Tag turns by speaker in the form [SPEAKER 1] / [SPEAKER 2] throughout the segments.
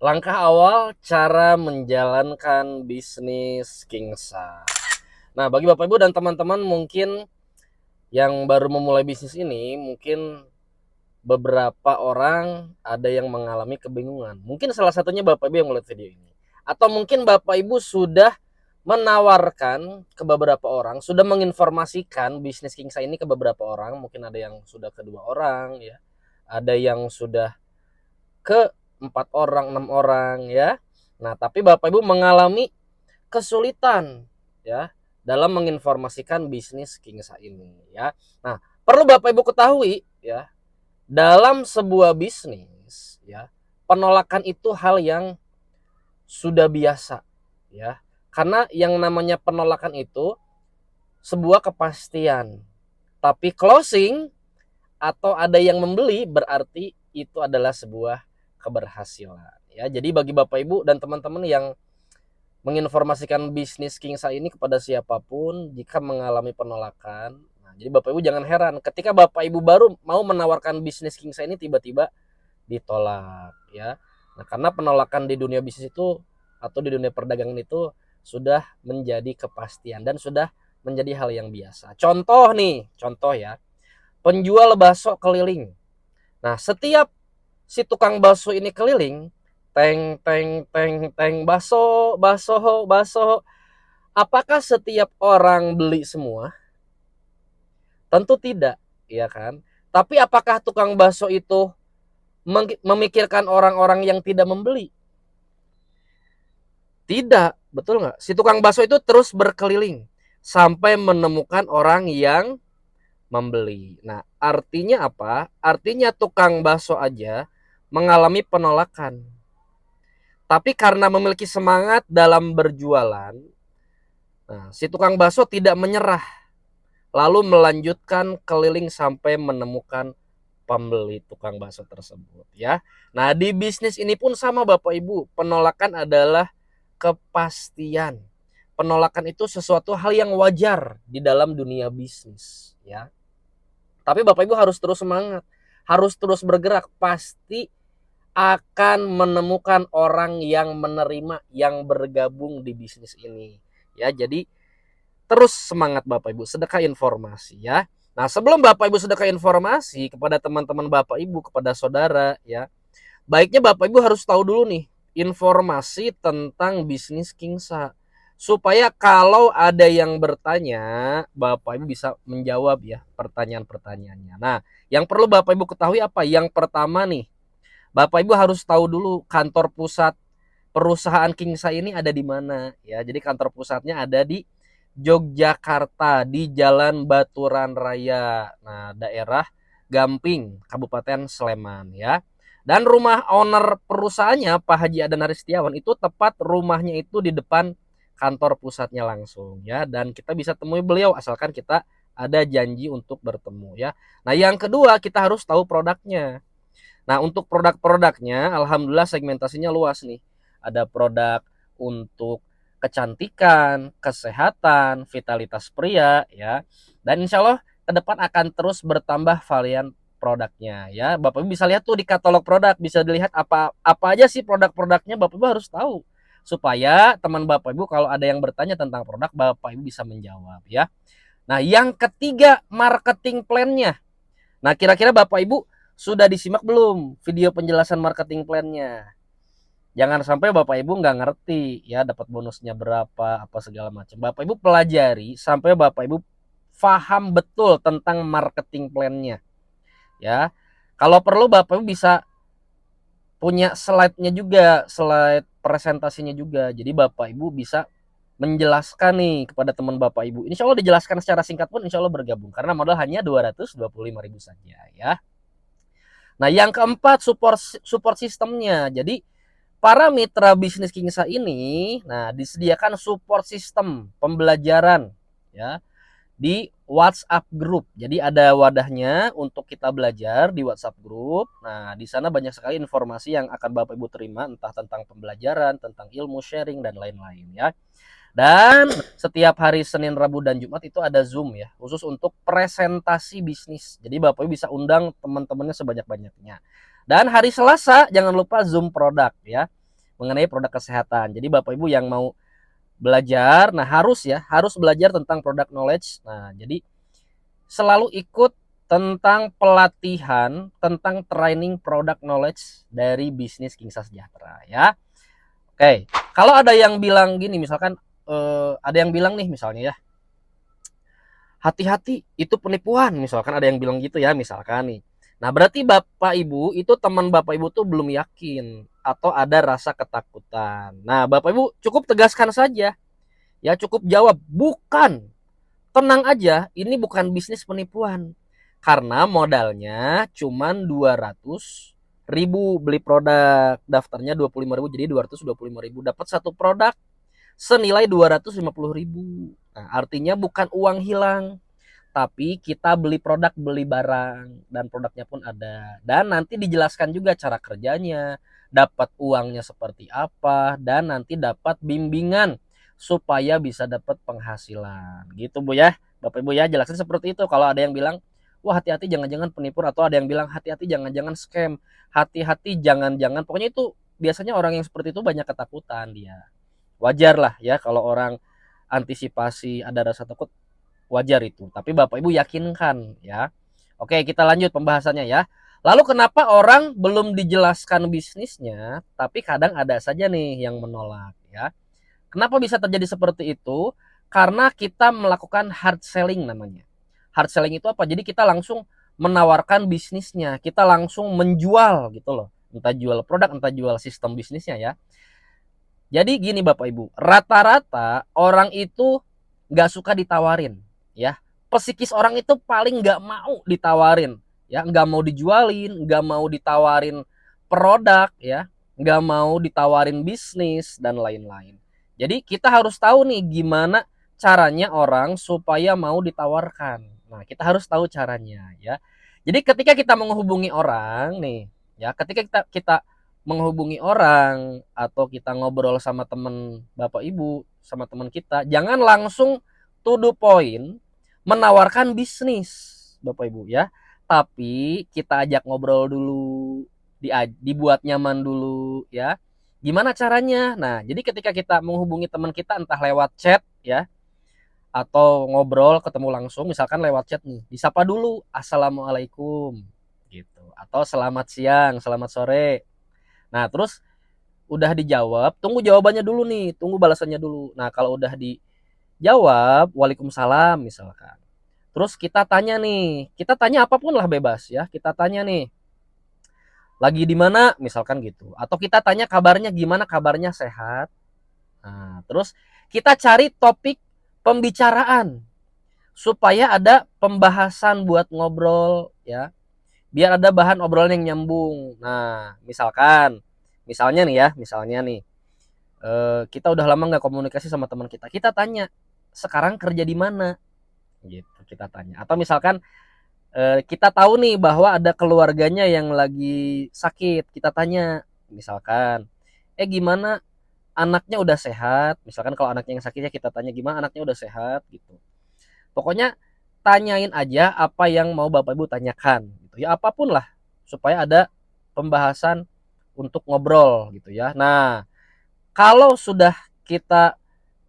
[SPEAKER 1] Langkah awal cara menjalankan bisnis Kingsa. Nah, bagi Bapak Ibu dan teman-teman mungkin yang baru memulai bisnis ini, mungkin beberapa orang ada yang mengalami kebingungan. Mungkin salah satunya Bapak Ibu yang melihat video ini. Atau mungkin Bapak Ibu sudah menawarkan ke beberapa orang, sudah menginformasikan bisnis Kingsa ini ke beberapa orang. Mungkin ada yang sudah ke 2 orang, ya. Ada yang sudah ke 4 orang, 6 orang, ya. Nah, tapi Bapak Ibu mengalami kesulitan, ya, dalam menginformasikan bisnis Kingsa ini, ya. Nah, perlu Bapak Ibu ketahui, ya, dalam sebuah bisnis, ya, penolakan itu hal yang sudah biasa, ya. Karena yang namanya penolakan itu sebuah kepastian. Tapi closing atau ada yang membeli berarti itu adalah sebuah keberhasilan, ya. Jadi bagi Bapak Ibu dan teman-teman yang menginformasikan bisnis Kingsa ini kepada siapapun jika mengalami penolakan, nah, jadi Bapak Ibu jangan heran ketika Bapak Ibu baru mau menawarkan bisnis Kingsa ini tiba-tiba ditolak, ya. Nah, karena penolakan di dunia bisnis itu atau di dunia perdagangan itu sudah menjadi kepastian dan sudah menjadi hal yang biasa. Contoh nih, contoh ya, penjual bakso keliling. Nah, setiap si tukang bakso ini keliling, teng teng teng teng, bakso bakso bakso. Apakah setiap orang beli semua? Tentu tidak, ya kan? Tapi apakah tukang bakso itu memikirkan orang-orang yang tidak membeli? Tidak, betul nggak? Si tukang bakso itu terus berkeliling sampai menemukan orang yang membeli. Nah, artinya apa? Artinya tukang bakso aja mengalami penolakan. Tapi karena memiliki semangat dalam berjualan, nah, si tukang bakso tidak menyerah, lalu melanjutkan keliling sampai menemukan pembeli tukang bakso tersebut, ya. Nah, di bisnis ini pun sama Bapak Ibu, penolakan adalah kepastian. Penolakan itu sesuatu hal yang wajar di dalam dunia bisnis, ya. Tapi Bapak Ibu harus terus semangat, harus terus bergerak, pasti akan menemukan orang yang menerima, yang bergabung di bisnis ini, ya. Jadi terus semangat Bapak Ibu, sedekah informasi, ya. Nah, sebelum Bapak Ibu sedekah informasi kepada teman-teman Bapak Ibu, kepada saudara, ya, baiknya Bapak Ibu harus tahu dulu nih informasi tentang bisnis Kingsa, supaya kalau ada yang bertanya, Bapak Ibu bisa menjawab, ya, pertanyaan-pertanyaannya. Nah, yang perlu Bapak Ibu ketahui apa? Yang pertama nih, Bapak Ibu harus tahu dulu kantor pusat perusahaan Kingsa ini ada di mana, ya. Jadi kantor pusatnya ada di Yogyakarta, di Jalan Baturan Raya. Nah, daerah Gamping, Kabupaten Sleman, ya. Dan rumah owner perusahaannya Pak Haji Adan Aristiawan itu tepat rumahnya itu di depan kantor pusatnya langsung, ya. Dan kita bisa temui beliau asalkan kita ada janji untuk bertemu, ya. Nah, yang kedua kita harus tahu produknya. Nah, untuk produk-produknya alhamdulillah segmentasinya luas nih. Ada produk untuk kecantikan, kesehatan, vitalitas pria, ya. Dan insya Allah ke depan akan terus bertambah varian produknya, ya. Bapak Ibu bisa lihat tuh di katalog produk, bisa dilihat apa aja sih produk-produknya, Bapak Ibu harus tahu. Supaya teman Bapak Ibu kalau ada yang bertanya tentang produk, Bapak Ibu bisa menjawab, ya. Nah, yang ketiga marketing plan-nya. Nah, kira-kira Bapak Ibu sudah disimak belum video penjelasan marketing plan-nya? Jangan sampai Bapak Ibu nggak ngerti, ya, dapat bonusnya berapa, apa segala macam. Bapak Ibu pelajari sampai Bapak Ibu paham betul tentang marketing plan-nya, ya. Kalau perlu Bapak Ibu bisa punya slide-nya juga, slide presentasinya juga. Jadi Bapak Ibu bisa menjelaskan nih kepada teman Bapak Ibu. Insya Allah dijelaskan secara singkat pun insya Allah bergabung. Karena modal hanya 225.000 saja, ya. Nah, yang keempat support sistemnya. Jadi para mitra bisnis Kingsa ini, nah, disediakan support sistem pembelajaran, ya, di WhatsApp group. Jadi ada wadahnya untuk kita belajar di WhatsApp group. Nah, di sana banyak sekali informasi yang akan Bapak Ibu terima, entah tentang pembelajaran, tentang ilmu sharing dan lain-lain, ya. Dan setiap hari Senin, Rabu, dan Jumat itu ada Zoom, ya, khusus untuk presentasi bisnis. Jadi Bapak Ibu bisa undang teman-temannya sebanyak-banyaknya. Dan hari Selasa jangan lupa Zoom produk, ya. mengenai produk kesehatan. Jadi Bapak Ibu yang mau belajar, nah harus belajar tentang product knowledge. Nah, jadi selalu ikut tentang pelatihan, tentang training product knowledge dari bisnis Kingsa Sejahtera ya. Oke, kalau ada yang bilang gini, misalkan ada yang bilang nih misalnya ya, hati-hati itu penipuan, misalkan ada yang bilang gitu ya, misalkan nih. Nah, berarti Bapak Ibu itu teman Bapak Ibu tuh belum yakin atau ada rasa ketakutan. Nah, Bapak Ibu cukup tegaskan saja. Ya, cukup jawab, bukan. Tenang aja, ini bukan bisnis penipuan. Karena modalnya cuman 200.000 beli produk. Daftarnya 25.000, jadi 225.000 dapat satu produk senilai 250.000. Nah, artinya bukan uang hilang, tapi kita beli produk, beli barang, dan produknya pun ada. Dan nanti dijelaskan juga cara kerjanya, dapat uangnya seperti apa, dan nanti dapat bimbingan supaya bisa dapat penghasilan. Gitu Bu ya. Bapak Ibu ya, jelasin seperti itu. Kalau ada yang bilang, wah hati-hati jangan-jangan penipuan, atau ada yang bilang hati-hati jangan-jangan scam, hati-hati jangan-jangan, pokoknya itu biasanya orang yang seperti itu banyak ketakutan dia. Wajar lah ya kalau orang antisipasi ada rasa takut, wajar itu. Tapi Bapak Ibu yakinkan ya. Oke, kita lanjut pembahasannya ya. Lalu kenapa orang belum dijelaskan bisnisnya, tapi kadang ada saja nih yang menolak ya. Kenapa bisa terjadi seperti itu? Karena kita melakukan hard selling namanya. Hard selling itu apa? Jadi kita langsung menawarkan bisnisnya, kita langsung menjual gitu loh. Entah jual produk, entah jual sistem bisnisnya ya. Jadi gini Bapak Ibu, rata-rata orang itu nggak suka ditawarin ya. Psikis orang itu paling nggak mau ditawarin ya, nggak mau dijualin, nggak mau ditawarin produk ya, nggak mau ditawarin bisnis dan lain-lain. Jadi kita harus tahu nih gimana caranya orang supaya mau ditawarkan. Nah, kita harus tahu caranya ya. Jadi ketika kita menghubungi orang nih ya, ketika kita menghubungi orang atau kita ngobrol sama teman Bapak Ibu, sama teman kita, jangan langsung to the point menawarkan bisnis Bapak Ibu ya. Tapi kita ajak ngobrol dulu, dibuat nyaman dulu ya. Gimana caranya? Nah, jadi ketika kita menghubungi teman kita entah lewat chat ya atau ngobrol ketemu langsung, misalkan lewat chat nih, disapa dulu, assalamualaikum gitu, atau selamat siang, selamat sore. Nah, terus udah dijawab, tunggu jawabannya dulu nih, tunggu balasannya dulu. Nah, kalau udah dijawab, waalaikumsalam misalkan. Terus kita tanya nih, kita tanya apapun lah bebas ya. Kita tanya nih, lagi di mana misalkan gitu. Atau kita tanya kabarnya gimana, kabarnya sehat. Nah, terus kita cari topik pembicaraan supaya ada pembahasan buat ngobrol ya. Biar ada bahan obrolan yang nyambung. Nah, misalnya nih, kita udah lama nggak komunikasi sama teman kita. Kita tanya, sekarang kerja di mana? Gitu, kita tanya. Atau misalkan kita tahu nih bahwa ada keluarganya yang lagi sakit. Kita tanya, misalkan, gimana anaknya udah sehat? Misalkan kalau anaknya yang sakitnya kita tanya gimana anaknya udah sehat gitu. Pokoknya tanyain aja apa yang mau Bapak Ibu tanyakan gitu ya, apapun lah supaya ada pembahasan untuk ngobrol gitu ya. Nah, kalau sudah kita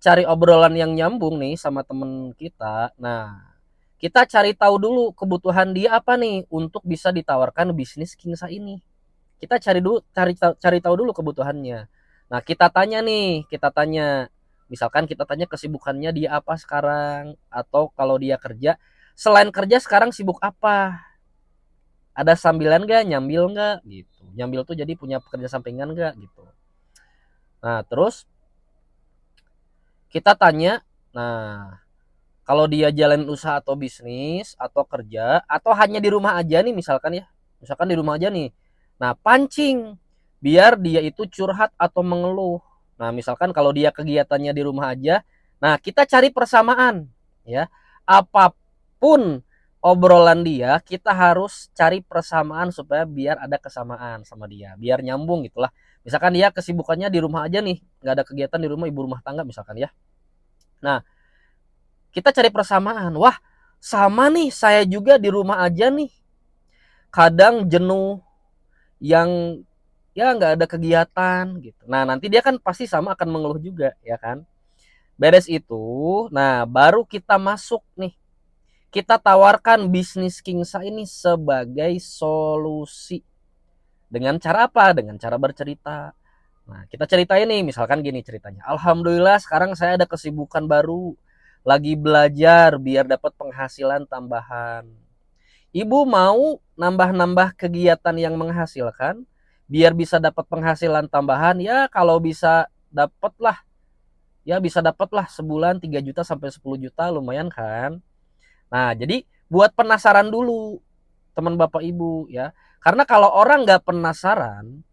[SPEAKER 1] cari obrolan yang nyambung nih sama temen kita, nah kita cari tahu dulu kebutuhan dia apa nih untuk bisa ditawarkan bisnis Kingsa ini. Kita cari tahu dulu kebutuhannya. Nah, misalkan kita tanya kesibukannya dia apa sekarang, atau kalau dia kerja, selain kerja sekarang sibuk apa? Ada sambilan gak, nyambil gak gitu. Nyambil tuh jadi punya pekerjaan sampingan gak gitu. Nah, terus kita tanya, nah kalau dia jalan usaha atau bisnis atau kerja atau hanya di rumah aja nih misalkan ya. Misalkan di rumah aja nih. Nah, pancing biar dia itu curhat atau mengeluh. Nah, misalkan kalau dia kegiatannya di rumah aja, nah kita cari persamaan ya. Apapun obrolan dia, kita harus cari persamaan supaya biar ada kesamaan sama dia, biar nyambung gitulah. Misalkan dia kesibukannya di rumah aja nih, nggak ada kegiatan di rumah, ibu rumah tangga misalkan ya. Nah, kita cari persamaan. Wah, sama nih, saya juga di rumah aja nih. Kadang jenuh, yang ya nggak ada kegiatan gitu. Nah nanti dia kan pasti sama akan mengeluh juga ya kan. Beres itu, nah baru kita masuk nih, kita tawarkan bisnis Kingsa ini sebagai solusi. Dengan cara apa? Dengan cara bercerita. Nah, kita ceritain nih, misalkan gini ceritanya. Alhamdulillah sekarang saya ada kesibukan baru. Lagi belajar biar dapat penghasilan tambahan. Ibu mau nambah-nambah kegiatan yang menghasilkan biar bisa dapat penghasilan tambahan, ya kalau bisa dapatlah, ya bisa dapatlah sebulan 3 juta sampai 10 juta, lumayan kan. Nah, jadi buat penasaran dulu teman Bapak Ibu ya. Karena kalau orang nggak penasaran,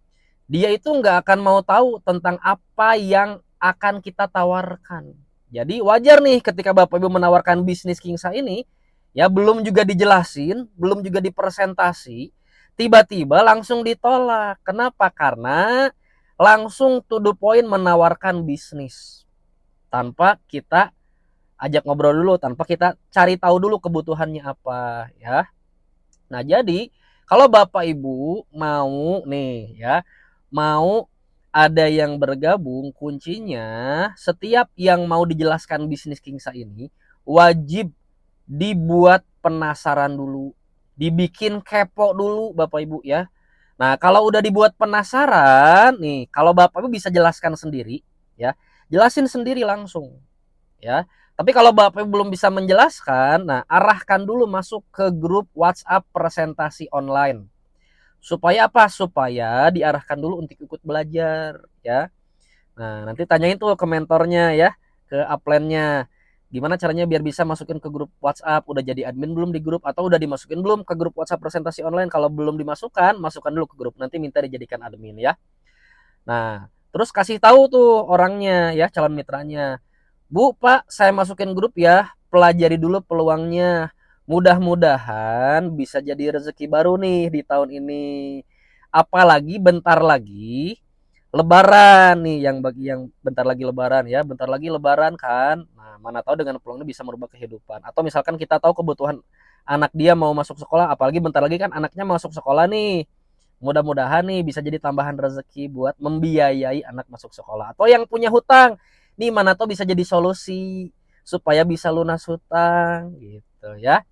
[SPEAKER 1] dia itu nggak akan mau tahu tentang apa yang akan kita tawarkan. Jadi wajar nih ketika Bapak Ibu menawarkan bisnis Kingsa ini, ya belum juga dijelasin, belum juga dipresentasi, tiba-tiba langsung ditolak. Kenapa? Karena langsung to the point menawarkan bisnis tanpa kita ajak ngobrol dulu, tanpa kita cari tahu dulu kebutuhannya apa ya. Nah, jadi kalau Bapak Ibu mau nih ya, mau ada yang bergabung, kuncinya setiap yang mau dijelaskan bisnis Kingsa ini wajib dibuat penasaran dulu, dibikin kepo dulu Bapak Ibu ya. Nah, kalau udah dibuat penasaran nih, kalau Bapak Ibu bisa jelaskan sendiri ya, jelasin sendiri langsung ya. Tapi kalau Bapak belum bisa menjelaskan, nah arahkan dulu masuk ke grup WhatsApp presentasi online. Supaya apa? Supaya diarahkan dulu untuk ikut belajar ya. Nah, nanti tanyain tuh ke mentornya ya, ke upline-nya. Gimana caranya biar bisa masukin ke grup WhatsApp? Udah jadi admin belum di grup atau udah dimasukin belum ke grup WhatsApp presentasi online? Kalau belum dimasukkan, masukkan dulu ke grup. Nanti minta dijadikan admin ya. Nah, terus kasih tahu tuh orangnya ya, calon mitranya. Bu, Pak, saya masukin grup ya. Pelajari dulu peluangnya. Mudah-mudahan bisa jadi rezeki baru nih di tahun ini. Apalagi bentar lagi Lebaran nih, yang bagi yang bentar lagi Lebaran ya, bentar lagi Lebaran kan. Nah, mana tahu dengan peluang ini bisa merubah kehidupan. Atau misalkan kita tahu kebutuhan anak dia mau masuk sekolah, apalagi bentar lagi kan anaknya masuk sekolah nih. Mudah-mudahan nih bisa jadi tambahan rezeki buat membiayai anak masuk sekolah. Atau yang punya hutang, nih mana tahu bisa jadi solusi supaya bisa lunas hutang gitu ya.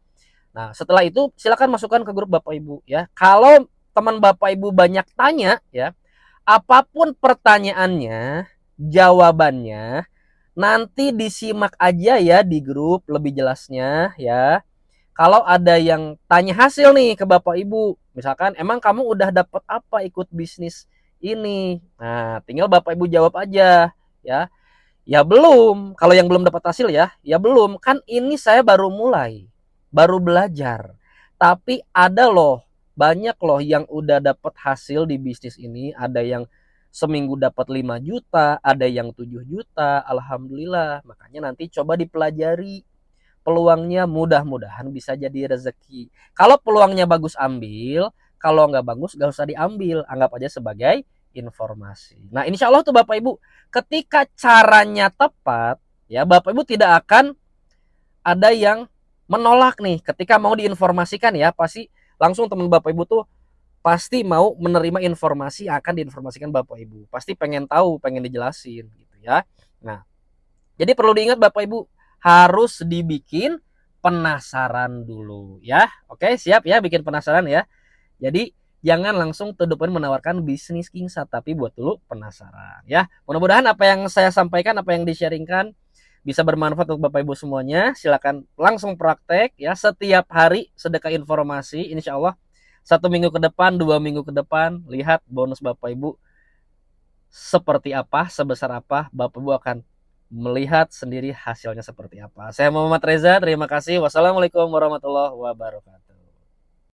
[SPEAKER 1] Nah, setelah itu silakan masukkan ke grup Bapak Ibu ya. Kalau teman Bapak Ibu banyak tanya ya, apapun pertanyaannya, jawabannya nanti disimak aja ya di grup lebih jelasnya ya. Kalau ada yang tanya hasil nih ke Bapak Ibu, misalkan emang kamu udah dapat apa ikut bisnis ini? Nah, tinggal Bapak Ibu jawab aja ya. Ya belum, kalau yang belum dapat hasil ya belum. Kan ini saya baru mulai, baru belajar. Tapi ada loh, banyak loh yang udah dapat hasil di bisnis ini. Ada yang seminggu dapat 5 juta, ada yang 7 juta, alhamdulillah. Makanya nanti coba dipelajari peluangnya, mudah-mudahan bisa jadi rezeki. Kalau peluangnya bagus ambil, kalau nggak bagus nggak usah diambil, anggap aja sebagai informasi. Nah, insya Allah tuh Bapak Ibu, ketika caranya tepat, ya Bapak Ibu tidak akan ada yang menolak nih ketika mau diinformasikan ya, pasti langsung teman Bapak Ibu tuh pasti mau menerima informasi yang akan diinformasikan Bapak Ibu. Pasti pengen tahu, pengen dijelasin gitu ya. Nah, jadi perlu diingat Bapak Ibu, harus dibikin penasaran dulu ya. Oke, siap ya bikin penasaran ya. Jadi jangan langsung to the point menawarkan bisnis Kingsa, tapi buat dulu penasaran ya. Mudah-mudahan apa yang saya sampaikan, apa yang di-sharingkan bisa bermanfaat untuk Bapak Ibu semuanya. Silakan langsung praktek ya, setiap hari sedekah informasi. Insya Allah 1 minggu ke depan, 2 minggu ke depan, lihat bonus Bapak Ibu seperti apa, sebesar apa, Bapak Ibu akan melihat sendiri hasilnya seperti apa. Saya Muhammad Reza, terima kasih. Wassalamualaikum warahmatullahi wabarakatuh.